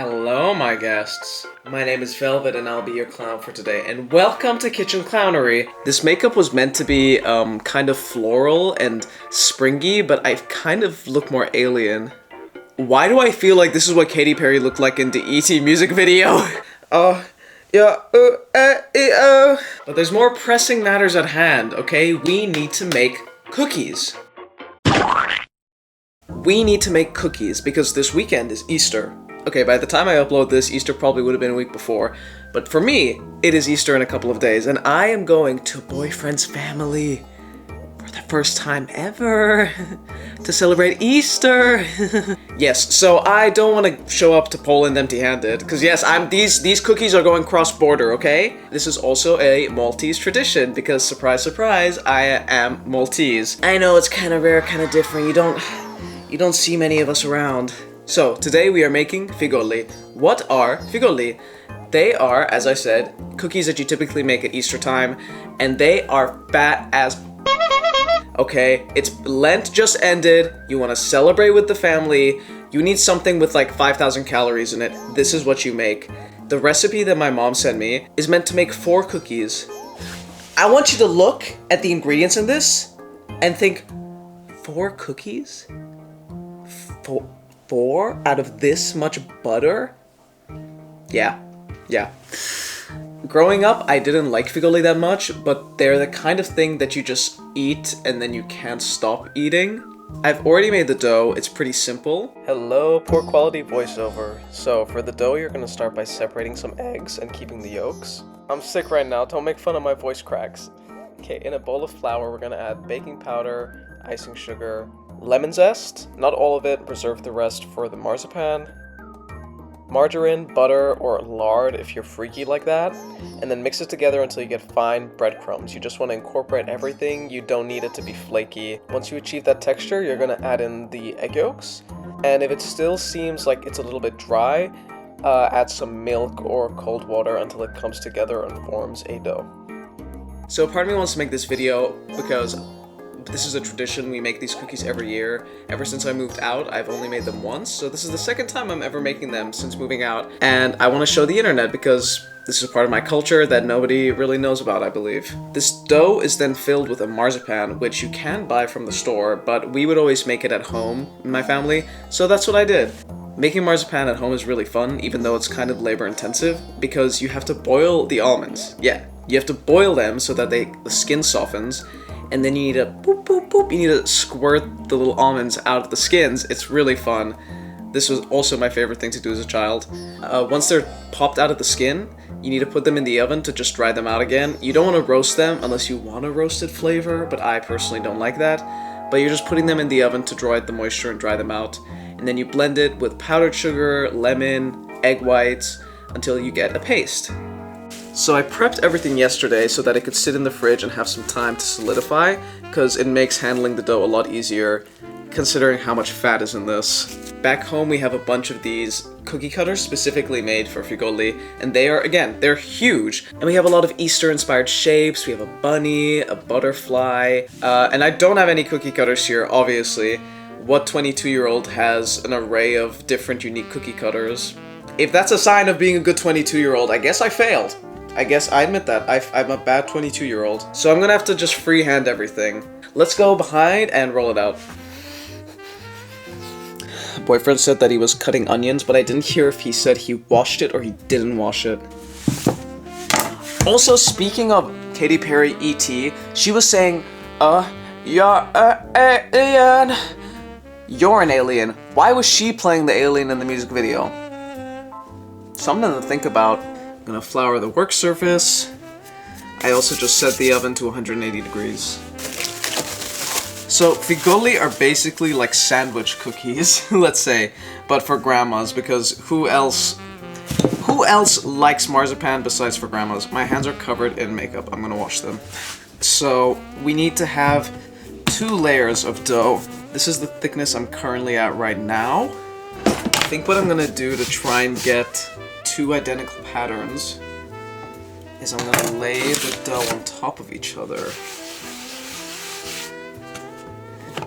Hello, my guests. My name is Velvet and I'll be your clown for today. And welcome to Kitchen Clownery. This makeup was meant to be kind of floral and springy, but I kind of look more alien. Why do I feel like this is what Katy Perry looked like in the E.T. music video? But there's more pressing matters at hand, okay? We need to make cookies. We need to make cookies because this weekend is Easter. Okay, by the time I upload this, Easter probably would have been a week before. But for me, it is Easter in a couple of days, and I am going to boyfriend's family for the first time ever to celebrate Easter. Yes, so I don't want to show up to Poland empty-handed, because yes, these cookies are going cross-border, okay? This is also a Maltese tradition, because surprise, surprise, I am Maltese. I know it's kind of rare, kind of different. You don't see many of us around. So, today we are making figolli. What are figolli? They are, as I said, cookies that you typically make at Easter time, and they are fat as okay? It's Lent just ended, you want to celebrate with the family, you need something with like 5,000 calories in it. This is what you make. The recipe that my mom sent me is meant to make 4 cookies. I want you to look at the ingredients in this and think, 4 cookies? 4 out of this much butter? Yeah. Growing up, I didn't like figolli that much, but they're the kind of thing that you just eat and then you can't stop eating. I've already made the dough, it's pretty simple. Hello, poor quality voiceover. So, for the dough, you're gonna start by separating some eggs and keeping the yolks. I'm sick right now, don't make fun of my voice cracks. Okay, in a bowl of flour, we're gonna add baking powder, icing sugar, lemon zest, not all of it, reserve the rest for the marzipan, margarine, butter, or lard if you're freaky like that, and then mix it together until you get fine breadcrumbs. You just want to incorporate everything, you don't need it to be flaky. Once you achieve that texture, you're going to add in the egg yolks, and if it still seems like it's a little bit dry, add some milk or cold water until it comes together and forms a dough. So part of me wants to make this video because this is a tradition, we make these cookies every year. Ever since I moved out, I've only made them once, so this is the second time I'm ever making them since moving out. And I want to show the internet because this is part of my culture that nobody really knows about, I believe. This dough is then filled with a marzipan, which you can buy from the store, but we would always make it at home in my family, so that's what I did. Making marzipan at home is really fun, even though it's kind of labor intensive, because you have to boil the almonds. Yeah, you have to boil them so that the skin softens, and then you need to boop, boop, boop. You need to squirt the little almonds out of the skins. It's really fun. This was also my favorite thing to do as a child. Once they're popped out of the skin, you need to put them in the oven to just dry them out again. You don't want to roast them unless you want a roasted flavor, but I personally don't like that. But you're just putting them in the oven to draw out the moisture and dry them out. And then you blend it with powdered sugar, lemon, egg whites, until you get a paste. So I prepped everything yesterday so that it could sit in the fridge and have some time to solidify, because it makes handling the dough a lot easier, considering how much fat is in this. Back home we have a bunch of these cookie cutters specifically made for figolli, and they are, again, they're huge. And we have a lot of Easter-inspired shapes, we have a bunny, a butterfly, and I don't have any cookie cutters here, obviously. What 22-year-old has an array of different unique cookie cutters? If that's a sign of being a good 22-year-old, I guess I failed. I guess I admit that. I'm a bad 22-year-old. So I'm gonna have to just freehand everything. Let's go behind and roll it out. Boyfriend said that he was cutting onions, but I didn't hear if he said he washed it or he didn't wash it. Also, speaking of Katy Perry E.T., she was saying, you're an alien. You're an alien. Why was she playing the alien in the music video? Something to think about. I'm gonna flour the work surface. I also just set the oven to 180 degrees. So figolli are basically like sandwich cookies, let's say, but for grandmas, because who else likes marzipan besides for grandmas? My hands are covered in makeup, I'm gonna wash them. So we need to have 2 layers of dough. This is the thickness I'm currently at right now. I think what I'm gonna do to try and get 2 identical patterns is I'm gonna lay the dough on top of each other.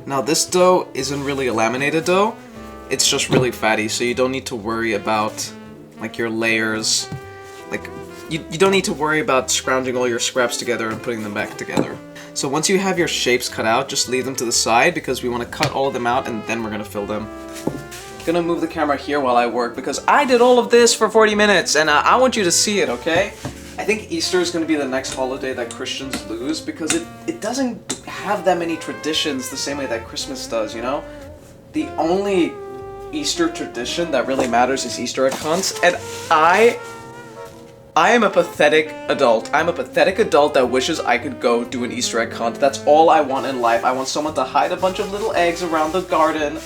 Now this dough isn't really a laminated dough, it's just really fatty, so you don't need to worry about like your layers. Like, you don't need to worry about scrounging all your scraps together and putting them back together. So once you have your shapes cut out, just leave them to the side because we want to cut all of them out and then we're going to fill them. I'm gonna move the camera here while I work because I did all of this for 40 minutes and I want you to see it, okay? I think Easter is going to be the next holiday that Christians lose because it doesn't have that many traditions the same way that Christmas does, you know? The only Easter tradition that really matters is Easter egg hunts, and I am a pathetic adult. I'm a pathetic adult that wishes I could go do an Easter egg hunt. That's all I want in life. I want someone to hide a bunch of little eggs around the garden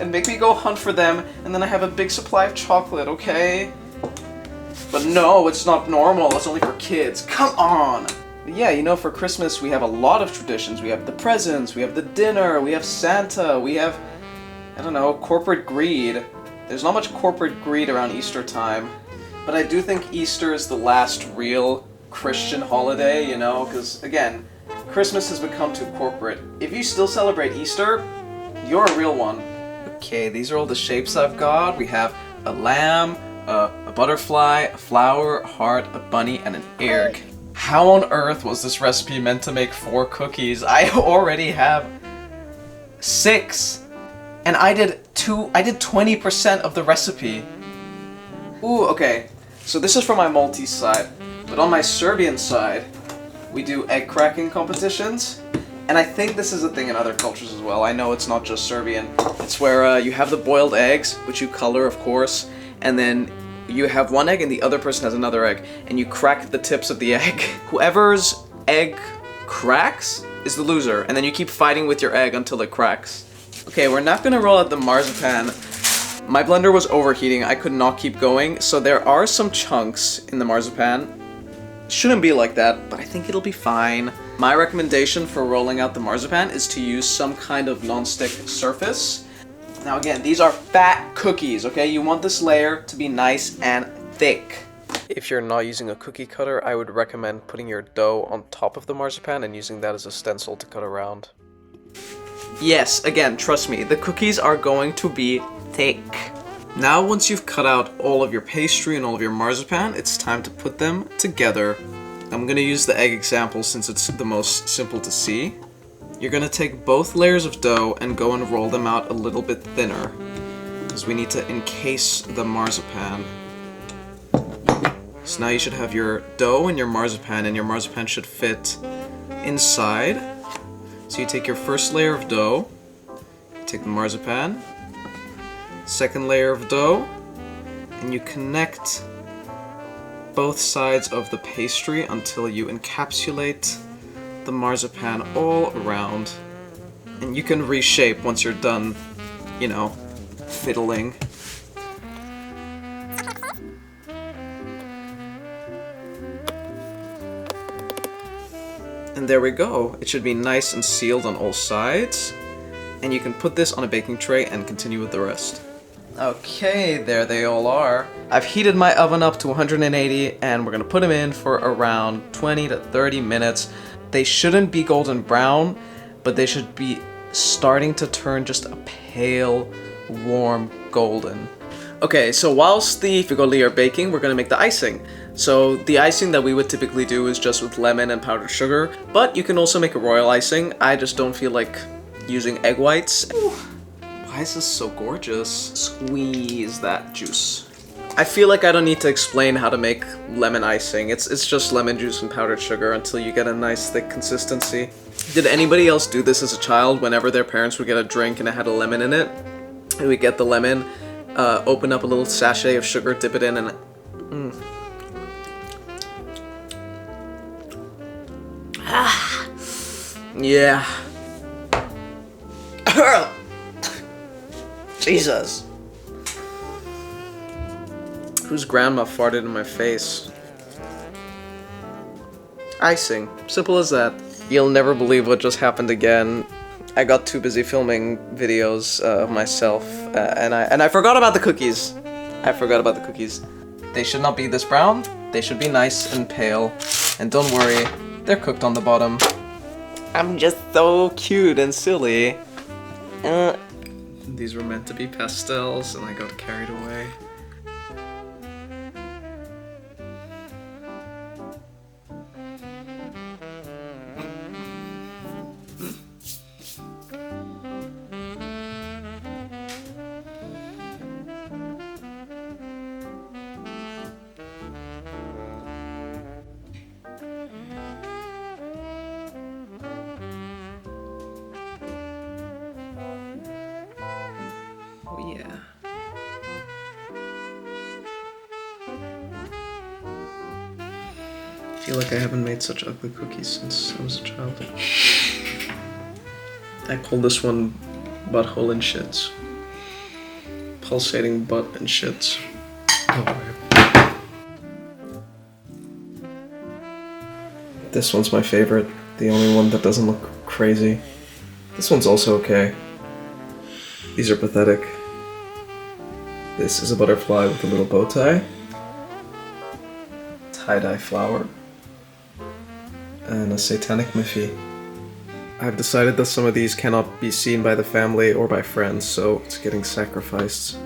and make me go hunt for them, and then I have a big supply of chocolate, okay? But no, it's not normal. It's only for kids. Come on! But yeah, you know, for Christmas we have a lot of traditions. We have the presents, we have the dinner, we have Santa, we have, I don't know, corporate greed. There's not much corporate greed around Easter time. But I do think Easter is the last real Christian holiday, you know, because, again, Christmas has become too corporate. If you still celebrate Easter, you're a real one. Okay, these are all the shapes I've got. We have a lamb, a butterfly, a flower, a heart, a bunny, and an egg. How on earth was this recipe meant to make 4 cookies? I already have 6. And I did 20% of the recipe. Ooh, okay. So this is for my Maltese side. But on my Serbian side, we do egg cracking competitions. And I think this is a thing in other cultures as well. I know it's not just Serbian. It's where you have the boiled eggs, which you color, of course, and then you have one egg and the other person has another egg, and you crack the tips of the egg. Whoever's egg cracks is the loser, and then you keep fighting with your egg until it cracks. Okay, we're not gonna roll out the marzipan. My blender was overheating, I could not keep going, so there are some chunks in the marzipan. Shouldn't be like that, but I think it'll be fine. My recommendation for rolling out the marzipan is to use some kind of non-stick surface. Now again, these are fat cookies, okay? You want this layer to be nice and thick. If you're not using a cookie cutter, I would recommend putting your dough on top of the marzipan and using that as a stencil to cut around. Yes, again, trust me, the cookies are going to be thick. Now once you've cut out all of your pastry and all of your marzipan, it's time to put them together. I'm gonna use the egg example since it's the most simple to see. You're gonna take both layers of dough and go and roll them out a little bit thinner, because we need to encase the marzipan. So now you should have your dough and your marzipan should fit inside. So you take your first layer of dough, take the marzipan, second layer of dough, and you connect both sides of the pastry until you encapsulate the marzipan all around. And you can reshape once you're done, you know, fiddling. And there we go. It should be nice and sealed on all sides. And you can put this on a baking tray and continue with the rest. Okay, there they all are. I've heated my oven up to 180 and we're gonna put them in for around 20 to 30 minutes. They shouldn't be golden brown, but they should be starting to turn just a pale, warm golden. Okay, so whilst the figoli are baking, we're gonna make the icing. So the icing that we would typically do is just with lemon and powdered sugar, but you can also make a royal icing. I just don't feel like using egg whites. Ooh. Why is this so gorgeous? Squeeze that juice. I feel like I don't need to explain how to make lemon icing. It's just lemon juice and powdered sugar until you get a nice thick consistency. Did anybody else do this as a child whenever their parents would get a drink and it had a lemon in it? And we'd get the lemon, open up a little sachet of sugar, dip it in, and yeah. Jesus. Whose grandma farted in my face? Icing. Simple as that. You'll never believe what just happened again. I got too busy filming videos of myself, and I forgot about the cookies. They should not be this brown. They should be nice and pale. And don't worry, they're cooked on the bottom. I'm just so cute and silly. These were meant to be pastels, and I got carried away. feel like I haven't made such ugly cookies since I was a child. I call this one Butthole and Shits. Pulsating butt and shits. Oh, this one's my favorite. The only one that doesn't look crazy. This one's also okay. These are pathetic. This is a butterfly with a little bow tie. Tie-dye flower. And a satanic Miffy. I've decided that some of these cannot be seen by the family or by friends, so it's getting sacrificed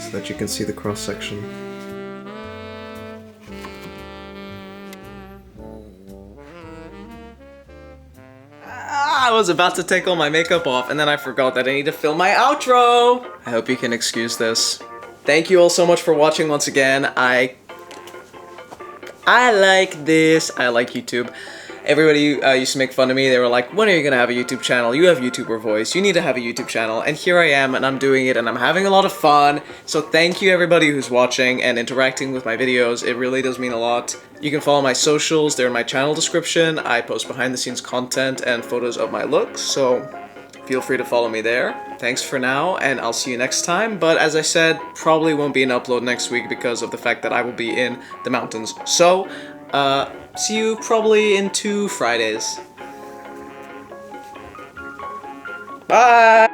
so that you can see the cross-section. I was about to take all my makeup off and then I forgot that I need to film my outro! I hope you can excuse this. Thank you all so much for watching once again. I like this. I like YouTube. Everybody used to make fun of me. They were like, when are you gonna have a YouTube channel? You have YouTuber voice. You need to have a YouTube channel. And here I am, and I'm doing it, and I'm having a lot of fun. So thank you everybody who's watching and interacting with my videos. It really does mean a lot. You can follow my socials. They're in my channel description. I post behind the scenes content and photos of my looks, so feel free to follow me there. Thanks for now, and I'll see you next time. But as I said, probably won't be an upload next week because of the fact that I will be in the mountains. So, see you probably in 2 Fridays. Bye!